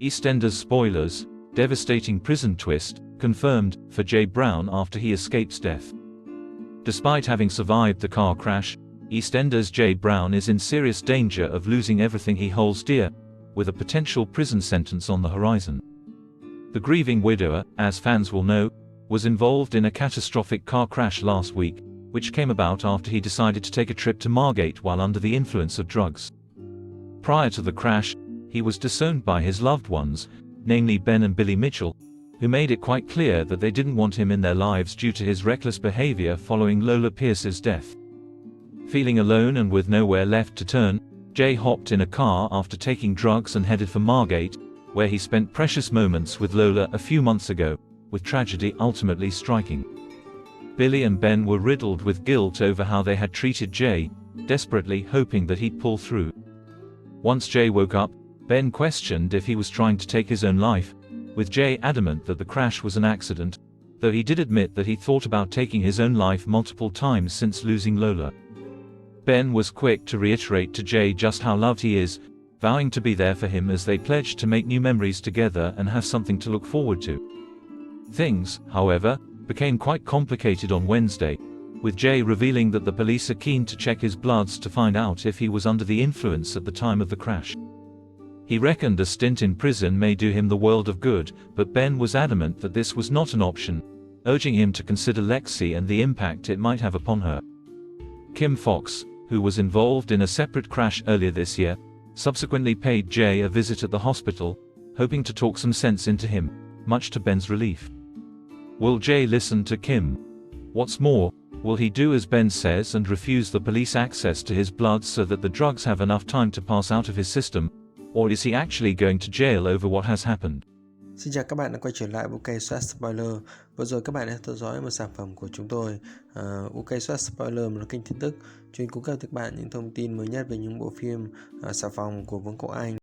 EastEnders spoilers, devastating prison twist, confirmed, for Jay Brown after he escapes death. Despite having survived the car crash, EastEnders' Jay Brown is in serious danger of losing everything he holds dear, with a potential prison sentence on the horizon. The grieving widower, as fans will know, was involved in a catastrophic car crash last week, which came about after he decided to take a trip to Margate while under the influence of drugs. Prior to the crash, he was disowned by his loved ones, namely Ben and Billy Mitchell, who made it quite clear that they didn't want him in their lives due to his reckless behavior following Lola Pierce's death. Feeling alone and with nowhere left to turn, Jay hopped in a car after taking drugs and headed for Margate, where he spent precious moments with Lola a few months ago, with tragedy ultimately striking. Billy and Ben were riddled with guilt over how they had treated Jay, desperately hoping that he'd pull through. Once Jay woke up, Ben questioned if he was trying to take his own life, with Jay adamant that the crash was an accident, though he did admit that he thought about taking his own life multiple times since losing Lola. Ben was quick to reiterate to Jay just how loved he is, vowing to be there for him as they pledged to make new memories together and have something to look forward to. Things, however, became quite complicated on Wednesday, with Jay revealing that the police are keen to check his bloods to find out if he was under the influence at the time of the crash. He reckoned a stint in prison may do him the world of good, but Ben was adamant that this was not an option, urging him to consider Lexi and the impact it might have upon her. Kim Fox, who was involved in a separate crash earlier this year, subsequently paid Jay a visit at the hospital, hoping to talk some sense into him, much to Ben's relief. Will Jay listen to Kim? What's more, will he do as Ben says and refuse the police access to his blood so that the drugs have enough time to pass out of his system, or is he actually going to jail over what has happened? Xin chào các bạn đã quay trở lại UK Soát Spoiler. Vừa rồi các bạn đã theo dõi một sản phẩm của chúng tôi, UK Soát Spoiler, một kênh tin tức chuyên cung cấp cho các bạn những thông tin mới nhất về những bộ phim xà phòng của Vương quốc Anh.